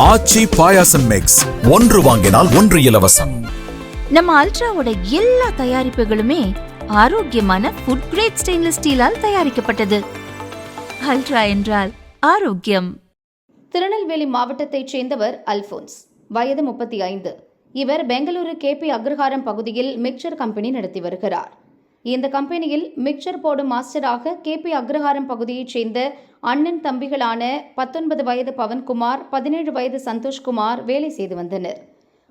ஆச்சி பாயாசம் mix, ஒன்று வாங்கினால் ஒன்று இலவசம். நம்ம அல்ட்ராவோட எல்லா தயாரிப்புகளுமே ஆரோக்கியமான ஃபுட் கிரேட் ஸ்டெயின்லெஸ் ஸ்டீலால் தயாரிக்கப்பட்டது. அல்ட்ரா என்றால் ஆரோக்கியம். திருநெல்வேலி மாவட்டத்தைச் சேர்ந்தவர் அல்போன்ஸ், வயது 35. இவர் பெங்களூரு KP அக்ரஹாரம் பகுதியில் மிக்சர் கம்பெனி நடத்தி வருகிறார். இந்த கம்பெனியில் மிக்சர் போடும் மாஸ்டராக KP அக்ரஹாரம் பகுதியைச் சேர்ந்த அண்ணன் தம்பிகளான 19 வயது பவன்குமார், 17 வயது சந்தோஷ்குமார் வேலை செய்து வந்தனர்.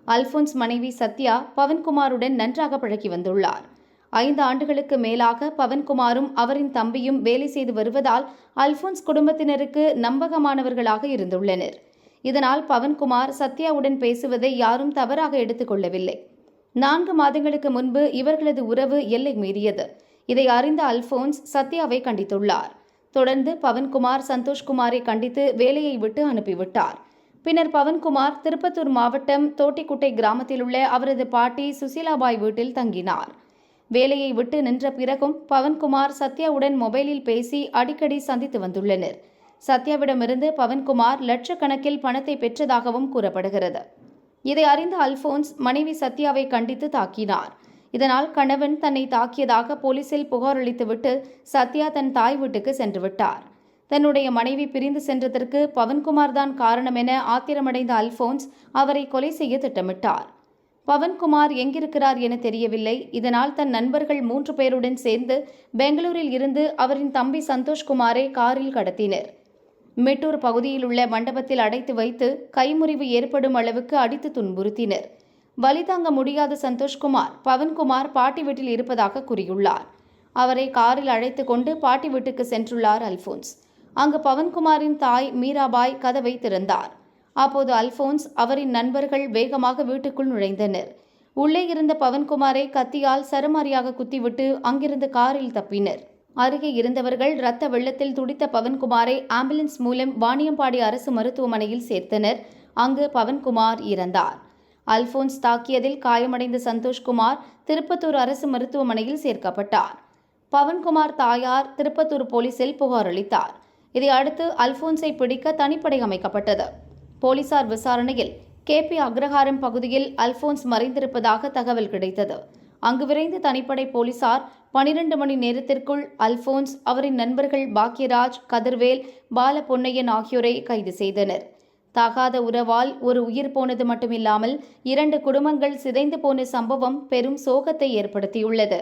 அல்போன்ஸ் மனைவி சத்யா பவன்குமாருடன் நன்றாக பழகி வந்துள்ளார். 5 ஆண்டுகளுக்கு மேலாக பவன்குமாரும் அவரின் தம்பியும் வேலை செய்து வருவதால் அல்போன்ஸ் குடும்பத்தினருக்கு நம்பகமானவர்களாக இருந்துள்ளனர். இதனால் பவன்குமார் சத்யாவுடன் பேசுவதை யாரும் தவறாக எடுத்துக் கொள்ளவில்லை. 4 மாதங்களுக்கு முன்பு இவர்களது உறவு எல்லை மீறியது. இதை அறிந்த அல்போன்ஸ் சத்யாவை கண்டித்துள்ளார். தொடர்ந்து பவன்குமார் சந்தோஷ்குமாரை கண்டித்து வேலையை விட்டு அனுப்பிவிட்டார். பின்னர் பவன்குமார் திருப்பத்தூர் மாவட்டம் தோட்டிக்குட்டை கிராமத்தில் உள்ள அவரது பாட்டி சுசீலாபாய் வீட்டில் தங்கினார். வேலையை விட்டு நின்ற பிறகும் பவன்குமார் சத்யாவுடன் மொபைலில் பேசி அடிக்கடி சந்தித்து வந்துள்ளனர். சத்யாவிடமிருந்து பவன்குமார் லட்சக்கணக்கில் பணத்தை பெற்றதாகவும் கூறப்படுகிறது. இதை அறிந்த அல்போன்ஸ் மனைவி சத்யாவை கண்டித்து தாக்கினார். இதனால் கணவன் தன்னை தாக்கியதாக போலீசில் புகார் அளித்துவிட்டு சத்யா தன் தாய் வீட்டுக்கு சென்று விட்டார். தன்னுடைய மனைவி பிரிந்து சென்றதற்கு பவன்குமார் தான் காரணம் என ஆத்திரமடைந்த அல்போன்ஸ் அவரை கொலை செய்ய திட்டமிட்டார். பவன்குமார் எங்கிருக்கிறார் என தெரியவில்லை. இதனால் தன் நண்பர்கள் 3 பேருடன் சேர்ந்து பெங்களூரில் இருந்து அவரின் தம்பி சந்தோஷ்குமாரை காரில் கடத்தினர். மெட்டூர் பகுதியில் உள்ள மண்டபத்தில் அடைத்து வைத்து கைமுறிவு ஏற்படும் அளவுக்கு அடித்து துன்புறுத்தினர். வலி தாங்க முடியாத சந்தோஷ்குமார் பவன்குமார் பாட்டி வீட்டில் இருப்பதாக கூறியுள்ளார். அவரை காரில் அழைத்து கொண்டு பாட்டி வீட்டுக்கு சென்றுள்ளார் அல்போன்ஸ். அங்கு பவன்குமாரின் தாய் மீராபாய் கதவை திறந்தார். அப்போது அல்போன்ஸ் அவரின் நண்பர்கள் வேகமாக வீட்டுக்குள் நுழைந்தனர். உள்ளே இருந்த பவன்குமாரை கத்தியால் சரமாரியாக குத்திவிட்டு அங்கிருந்து காரில் தப்பினர். அருகே இருந்தவர்கள் இரத்த வெள்ளத்தில் துடித்த பவன்குமாரை ஆம்புலன்ஸ் மூலம் வாணியம்பாடி அரசு மருத்துவமனையில் சேர்த்தனர். அங்கு பவன்குமார் இறந்தார். அல்போன்ஸ் தாக்கியதில் காயமடைந்த சந்தோஷ்குமார் திருப்பத்தூர் அரசு மருத்துவமனையில் சேர்க்கப்பட்டார். பவன்குமார் தாயார் திருப்பத்தூர் போலீசில் புகார் அளித்தார். இதை அடுத்து அல்போன்ஸை பிடிக்க தனிப்படை அமைக்கப்பட்டது. போலீசார் விசாரணையில் KP அக்ரஹாரம் பகுதியில் அல்போன்ஸ் மறைந்திருப்பதாக தகவல் கிடைத்தது. அங்கு விரைந்த தனிப்படை போலீசார் 12 மணி நேரத்திற்குள் அல்போன்ஸ், அவரின் நண்பர்கள் பாக்யராஜ், கதிர்வேல், பாலபொன்னையன் ஆகியோரை கைது செய்தனர். தகாத உறவால் ஒரு உயிர் போனது மட்டுமில்லாமல் 2 குடும்பங்கள் சிதைந்து போன சம்பவம் பெரும் சோகத்தை ஏற்படுத்தியுள்ளது.